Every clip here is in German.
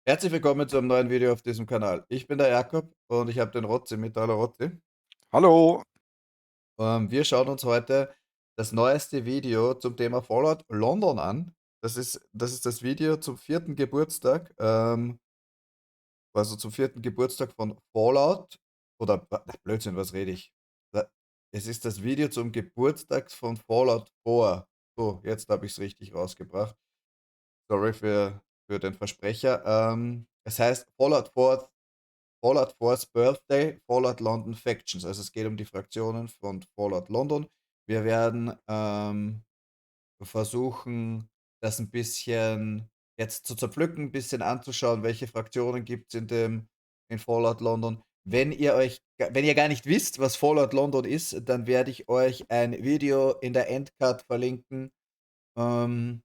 Herzlich willkommen zu einem neuen Video auf diesem Kanal. Ich bin der Jakob und ich habe den Rotzi mit. Hallo Rotzi. Hallo. Wir schauen uns heute das neueste Video zum Thema Fallout London an. Das ist das Video zum vierten Geburtstag, also zum vierten Geburtstag von Fallout. Oder, Blödsinn, was rede ich? Es ist das Video zum Geburtstag von Fallout 4. So, jetzt habe ich es richtig rausgebracht. Sorry für den Versprecher. Es heißt Fallout 4's Birthday, Fallout London Factions. Also es geht um die Fraktionen von Fallout London. Wir werden versuchen, das ein bisschen jetzt zu zerpflücken, ein bisschen anzuschauen, welche Fraktionen gibt es in Fallout London. Wenn ihr gar nicht wisst, was Fallout London ist, dann werde ich euch ein Video in der Endcard verlinken, ähm,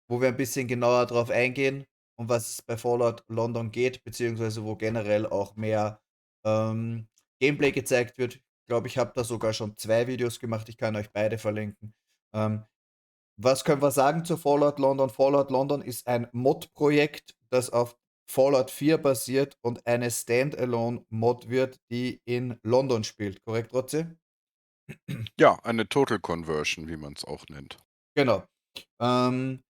wo wir ein bisschen genauer drauf eingehen, um was es bei Fallout London geht, beziehungsweise wo generell auch mehr Gameplay gezeigt wird. Ich glaube, ich habe da sogar schon 2 Videos gemacht. Ich kann euch beide verlinken. Ähm, Was können wir sagen zu Fallout London? Fallout London ist ein Mod-Projekt, das auf Fallout 4 basiert und eine Standalone-Mod wird, die in London spielt. Korrekt, Rotzi? Ja, eine Total Conversion, wie man es auch nennt. Genau. Ähm,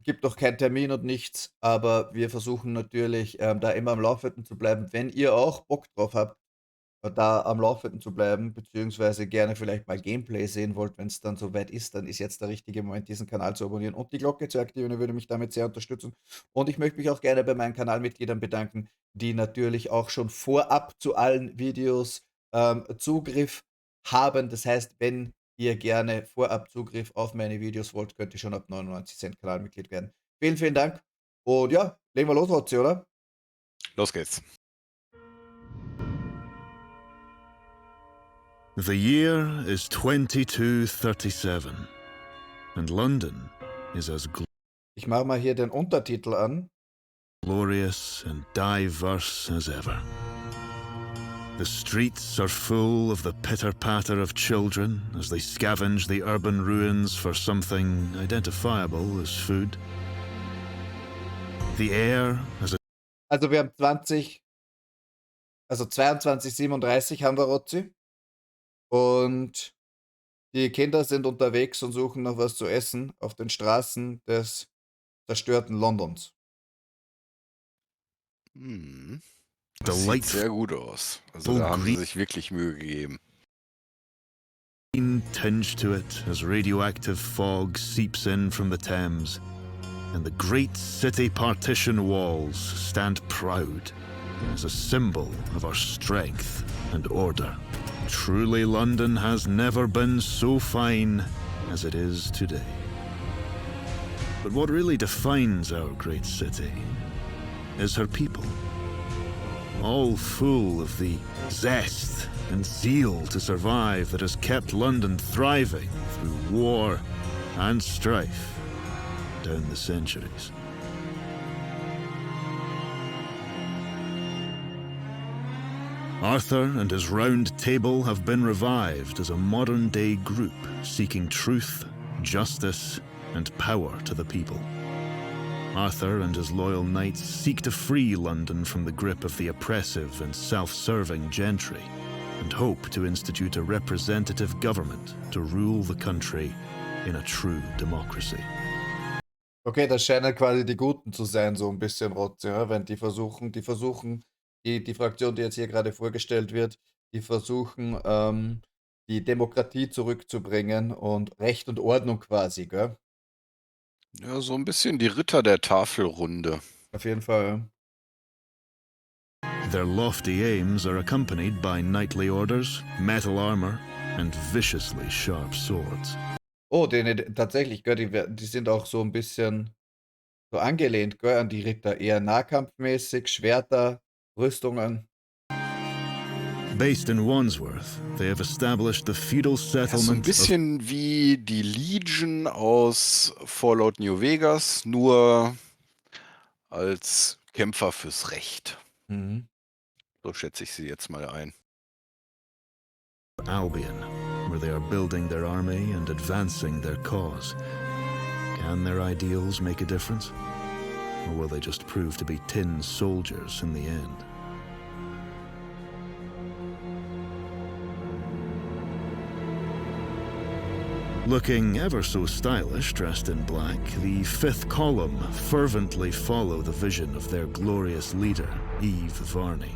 Gibt noch keinen Termin und nichts, aber wir versuchen natürlich, da immer am Laufenden zu bleiben. Wenn ihr auch Bock drauf habt, da am Laufenden zu bleiben, beziehungsweise gerne vielleicht mal Gameplay sehen wollt, wenn es dann soweit ist, dann ist jetzt der richtige Moment, diesen Kanal zu abonnieren und die Glocke zu aktivieren. Ihr würde mich damit sehr unterstützen. Und ich möchte mich auch gerne bei meinen Kanalmitgliedern bedanken, die natürlich auch schon vorab zu allen Videos Zugriff haben. Das heißt, wenn ihr gerne vorab Zugriff auf meine Videos wollt, könnt ihr schon ab 99 Cent Kanalmitglied werden. Vielen, vielen Dank. Und ja, legen wir los, Rotzi, oder? Los geht's. The year is 2237, and London is as Ich mache mal hier den Untertitel an. glorious and diverse as ever. The streets are full of the pitter-patter of children as they scavenge the urban ruins for something identifiable as food. The air has a Also wir haben 22:37 haben wir, Rotzi. Und die Kinder sind unterwegs und suchen nach was zu essen auf den Straßen des zerstörten Londons. Das sieht delightful sehr gut aus. Also da haben sie sich wirklich Mühe gegeben. green tinge to it as radioactive fog seeps in from the Thames, and the great city partition walls stand proud as a symbol of our strength and order. Truly, London has never been so fine as it is today. But what really defines our great city is her people, all full of the zest and zeal to survive that has kept London thriving through war and strife down the centuries. Arthur and his Round Table have been revived as a modern-day group seeking truth, justice, and power to the people. Arthur and his loyal knights seek to free London from the grip of the oppressive and self-serving gentry, and hope to institute a representative government to rule the country in a true democracy. Okay, das scheinen quasi die Guten zu sein, so ein bisschen, Rotzi, ja? Wenn die versuchen, die Fraktion, die jetzt hier gerade vorgestellt wird, die versuchen, die Demokratie zurückzubringen und Recht und Ordnung quasi, gell? Ja, so ein bisschen die Ritter der Tafelrunde. Auf jeden Fall, ja. Their lofty aims are accompanied by knightly orders, metal armor, and viciously sharp swords. Oh, tatsächlich, gell, die sind auch so ein bisschen so angelehnt, gell, an die Ritter. Eher nahkampfmäßig, Schwerter, Rüstungen. Based in Wandsworth, they have established the feudal Ja, so ein settlement of bisschen wie die Legion aus Fallout New Vegas, nur als Kämpfer fürs Recht. Mhm. So schätze ich sie jetzt mal ein. Albion, where they are building their army and advancing their cause. Can their ideals make a difference? or will they just prove to be tin soldiers in the end? Looking ever so stylish, dressed in black, the fifth column fervently follow the vision of their glorious leader, Eve Varney.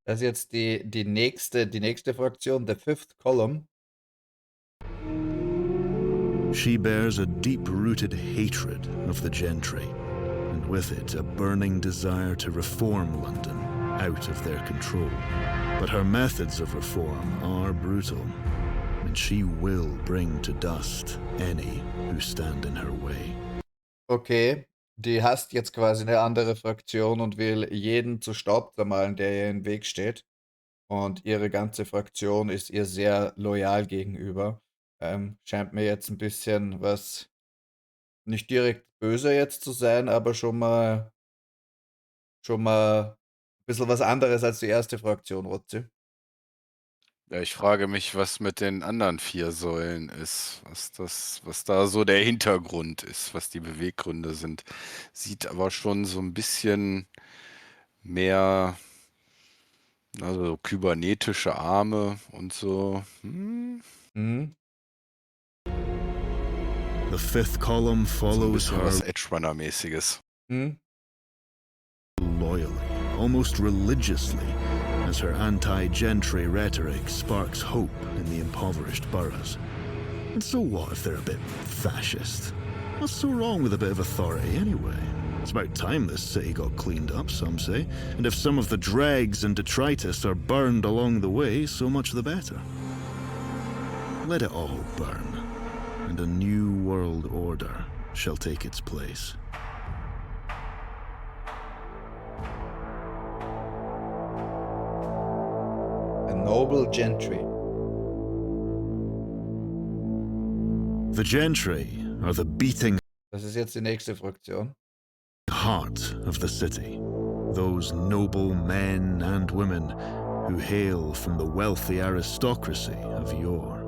Das ist jetzt die nächste Fraktion, the fifth column. She bears a deep-rooted hatred of the gentry, and with it a burning desire to reform London out of their control. But her methods of reform are brutal, and she will bring to dust any who stand in her way. Okay, die hasst jetzt quasi eine andere Fraktion und will jeden zu Staub zermalen, der ihr im Weg steht. Und ihre ganze Fraktion ist ihr sehr loyal gegenüber. Scheint mir jetzt ein bisschen was, nicht direkt böse jetzt zu sein, aber schon mal ein bisschen was anderes als die erste Fraktion, Rotzi. Ja, ich frage mich, was mit den anderen 4 Säulen ist, was da so der Hintergrund ist, was die Beweggründe sind. Sieht aber schon so ein bisschen mehr, also kybernetische Arme und so. Mhm. The fifth column So ein follows bisschen her was Edge-Runner-mäßiges. Mhm. loyally, almost religiously, as her anti-gentry rhetoric sparks hope in the impoverished boroughs. And so what if they're a bit fascist? What's so wrong with a bit of authority anyway? It's about time this city got cleaned up, some say, and if some of the dregs and detritus are burned along the way, so much the better. Let it all burn, and a new world order shall take its place. A noble gentry. The gentry are the beating Das ist jetzt die nächste Fraktion. heart of the city, those noble men and women who hail from the wealthy aristocracy of yore.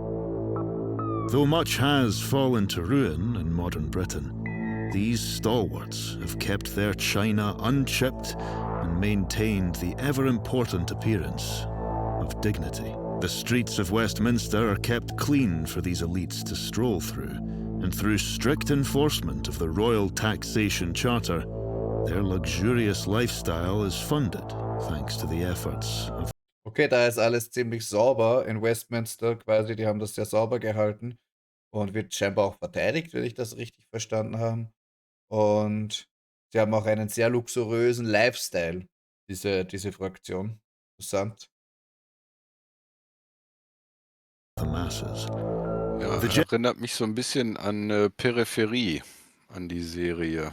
Though much has fallen to ruin in modern Britain, these stalwarts have kept their china unchipped and maintained the ever-important appearance of dignity. The streets of Westminster are kept clean for these elites to stroll through, and through strict enforcement of the Royal Taxation Charter, their luxurious lifestyle is funded thanks to the efforts of Okay, da ist alles ziemlich sauber in Westminster quasi. Die haben das sehr sauber gehalten und wird scheinbar auch verteidigt, wenn ich das richtig verstanden habe. Und sie haben auch einen sehr luxuriösen Lifestyle, diese Fraktion. Interessant. the masses. Ja, The Gen- erinnert mich so ein bisschen an Peripherie, an die Serie.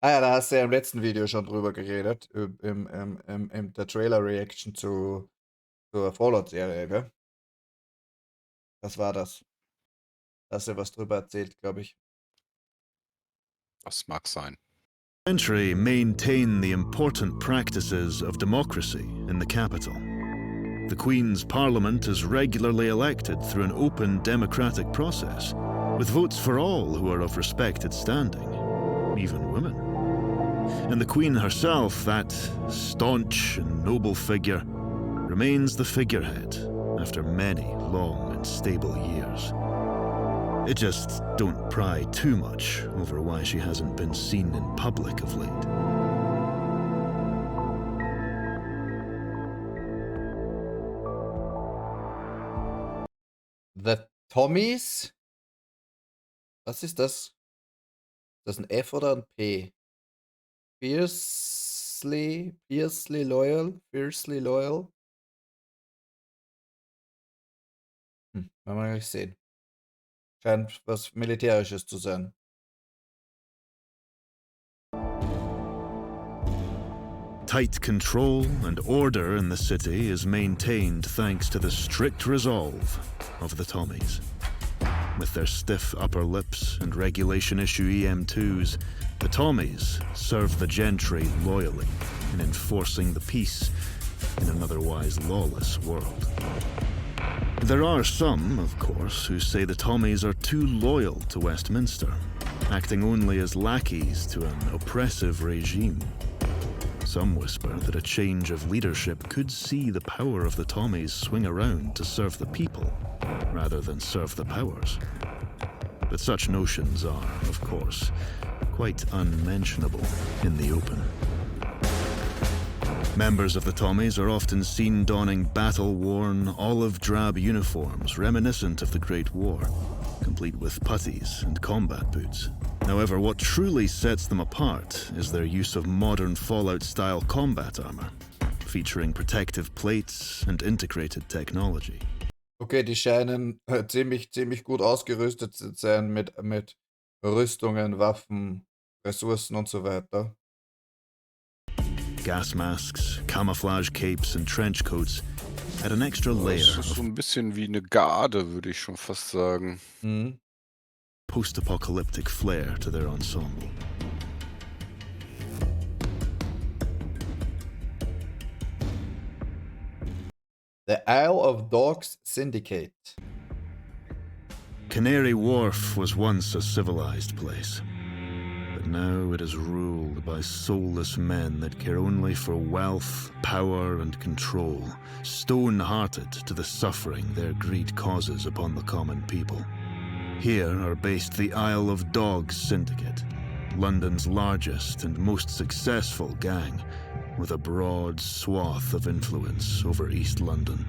Ah ja, da hast du ja im letzten Video schon drüber geredet, der Trailer-Reaction zur Fallout-Serie, gell? Das war das. Da hast du was drüber erzählt, glaube ich. Das mag sein. Gentry maintain the important practices of democracy in the capital. The Queen's Parliament is regularly elected through an open democratic process, with votes for all who are of respected standing, even women. And the Queen herself, that staunch and noble figure, remains the figurehead after many long and stable years. It just don't pry too much over why she hasn't been seen in public of late. The Tommies? Was ist das? Ist das ein F oder ein P? Fiercely loyal? Fiercely loyal? Werden wir gleich sehen. Scheint was Militärisches zu sein. Tight control and order in the city is maintained thanks to the strict resolve of the Tommies. With their stiff upper lips and regulation issue EM2s, the Tommies serve the gentry loyally in enforcing the peace in an otherwise lawless world. There are some, of course, who say the Tommies are too loyal to Westminster, acting only as lackeys to an oppressive regime. Some whisper that a change of leadership could see the power of the Tommies swing around to serve the people, rather than serve the powers. But such notions are, of course, quite unmentionable in the open. Members of the Tommies are often seen donning battle-worn, olive-drab uniforms reminiscent of the Great War, complete with puttees and combat boots. However, what truly sets them apart is their use of modern Fallout-style combat armor, featuring protective plates and integrated technology. Okay, die scheinen ziemlich gut ausgerüstet zu sein mit Rüstungen, Waffen, Ressourcen und so weiter. Gas masks, camouflage capes and trench coats add an extra layer Das ist so of ein bisschen wie eine Garde, würde ich schon fast sagen. Mhm. post-apocalyptic flair to their ensemble. The Isle of Dogs Syndicate. Canary Wharf was once a civilized place, but now it is ruled by soulless men that care only for wealth, power, and control, stone-hearted to the suffering their greed causes upon the common people. Here are based the Isle of Dogs Syndicate, London's largest and most successful gang, with a broad swath of influence over East London.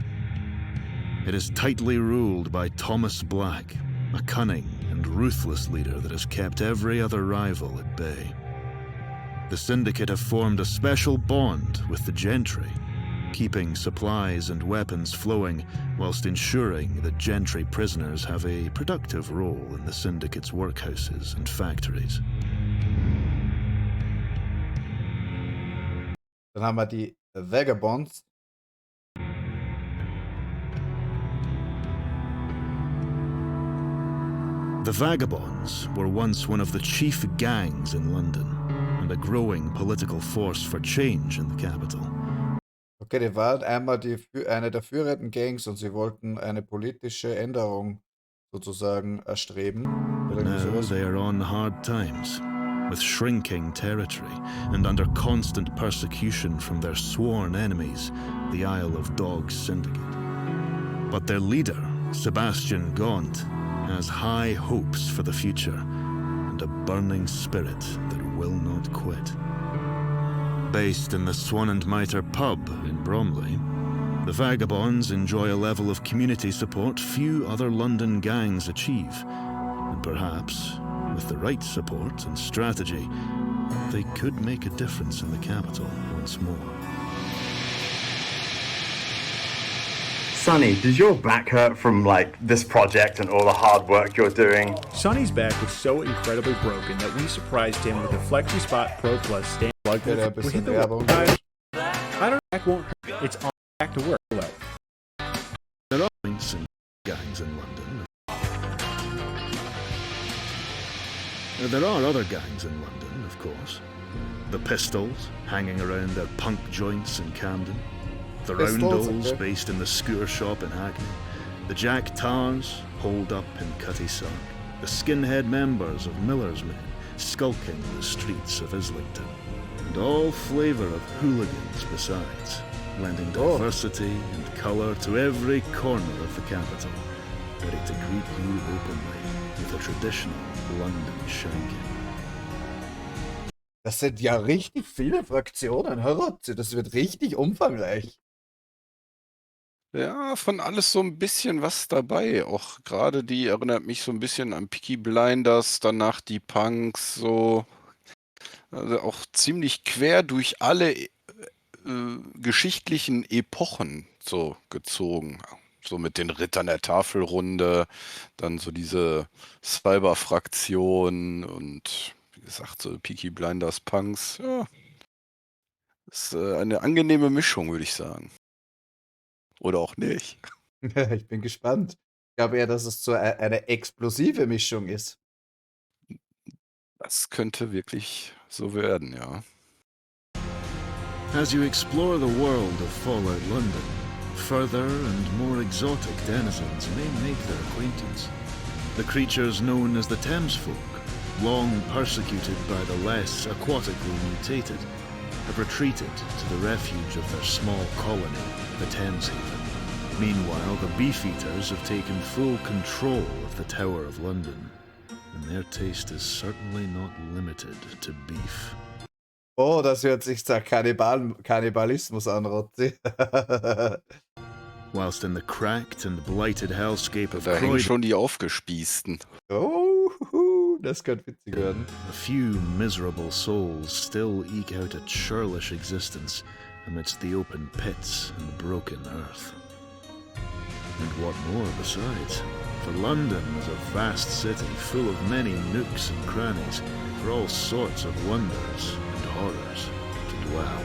It is tightly ruled by Thomas Black, a cunning and ruthless leader that has kept every other rival at bay. The syndicate have formed a special bond with the gentry, keeping supplies and weapons flowing whilst ensuring that gentry prisoners have a productive role in the syndicate's workhouses and factories. Dann haben wir die Vagabonds. The Vagabonds were once one of the chief gangs in London and a growing political force for change in the capital. Okay, die waren einmal eine der führenden Gangs und sie wollten eine politische Änderung sozusagen erstreben. But Oder irgendwie now sowas. they are on hard times, with shrinking territory and under constant persecution from their sworn enemies, the Isle of Dogs Syndicate. But their leader, Sebastian Gaunt, has high hopes for the future and a burning spirit that will not quit. Based in the Swan and Mitre pub in Bromley, the Vagabonds enjoy a level of community support few other London gangs achieve, and perhaps, with the right support and strategy, they could make a difference in the capital once more. Sonny, does your back hurt from like this project and all the hard work you're doing? Sonny's back was so incredibly broken that we surprised him with a FlexiSpot Pro Plus stand plug. Okay, da ein We bisschen hit the Werbung. guys. I don't back won't hurt. It's on back to work. There are points and gangs in London. There are other gangs in London, of course. The Pistols, hanging around their punk joints in Camden. The Pistols, Roundels, okay. based in the scooter shop in Hackney. The Jack Tars, holed up in Cutty Sark. The skinhead members of Miller's Men, skulking the streets of Islington. And all flavour of hooligans besides, lending diversity and colour to every corner of the capital, ready to greet you openly with a traditional London shanking. Das sind ja richtig viele Fraktionen, Herrgott, das wird richtig umfangreich. Ja, von alles so ein bisschen was dabei. Auch gerade die erinnert mich so ein bisschen an Peaky Blinders, danach die Punks, so. Also auch ziemlich quer durch alle geschichtlichen Epochen so gezogen. So mit den Rittern der Tafelrunde, dann so diese Cyber-Fraktion und wie gesagt, so Peaky Blinders Punks. Ja, ist eine angenehme Mischung, würde ich sagen. Oder auch nicht. Ich bin gespannt. Ich glaube eher, dass es so eine explosive Mischung ist. Das könnte wirklich so werden, ja. As you explore the world of Fallout London, further and more exotic denizens may make their acquaintance. The creatures known as the Thames Folk, long persecuted by the less aquatically mutated, have retreated to the refuge of their small colony, the Thames Haven. Meanwhile, the beef-eaters have taken full control of the Tower of London, and their taste is certainly not limited to beef. Oh, das hört sich nach Kannibalismus an, Rotti. Whilst in the cracked and blighted hellscape of Da hängen Croydon, schon die Aufgespießten. Oh, das könnte witzig werden. a few miserable souls still eke out a churlish existence amidst the open pits and broken earth. And what more besides? For London is a vast city full of many nooks and crannies for all sorts of wonders and horrors to dwell.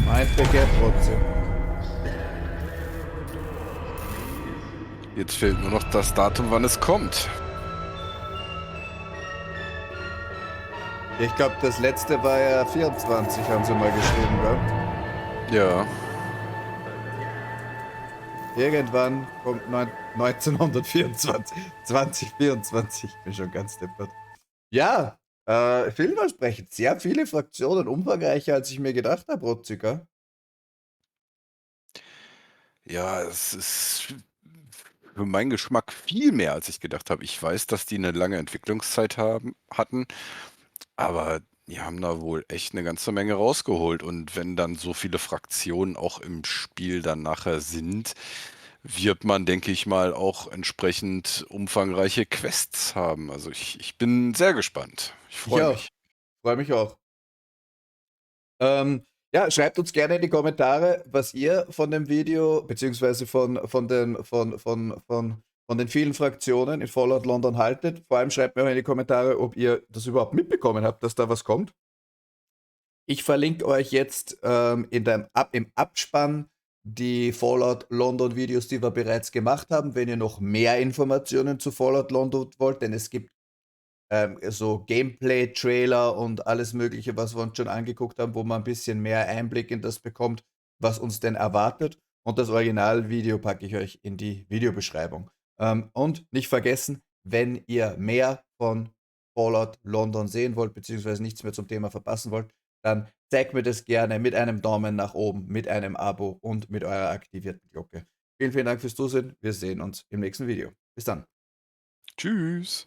Mein Begehrt trotzdem. Jetzt fehlt nur noch das Datum, wann es kommt. Ich glaube, das letzte war ja 24, haben sie mal geschrieben gehabt. Ja. Irgendwann kommt 1924, 2024. Ich bin schon ganz deppert. Ja, vielversprechend. Sehr viele Fraktionen, umfangreicher als ich mir gedacht habe, Rotziger. Ja, es ist für meinen Geschmack viel mehr, als ich gedacht habe. Ich weiß, dass die eine lange Entwicklungszeit hatten, aber die haben da wohl echt eine ganze Menge rausgeholt. Und wenn dann so viele Fraktionen auch im Spiel dann nachher sind, wird man, denke ich mal, auch entsprechend umfangreiche Quests haben. Also ich bin sehr gespannt. Ich freue mich. Freue mich auch. Ja, schreibt uns gerne in die Kommentare, was ihr von dem Video, beziehungsweise von den vielen Fraktionen in Fallout London haltet. Vor allem schreibt mir auch in die Kommentare, ob ihr das überhaupt mitbekommen habt, dass da was kommt. Ich verlinke euch jetzt im Abspann die Fallout London Videos, die wir bereits gemacht haben, wenn ihr noch mehr Informationen zu Fallout London wollt, denn es gibt so Gameplay-Trailer und alles Mögliche, was wir uns schon angeguckt haben, wo man ein bisschen mehr Einblick in das bekommt, was uns denn erwartet. Und das Originalvideo packe ich euch in die Videobeschreibung. Und nicht vergessen, wenn ihr mehr von Fallout London sehen wollt, beziehungsweise nichts mehr zum Thema verpassen wollt, dann zeigt mir das gerne mit einem Daumen nach oben, mit einem Abo und mit eurer aktivierten Glocke. Vielen, vielen Dank fürs Zusehen. Wir sehen uns im nächsten Video. Bis dann. Tschüss.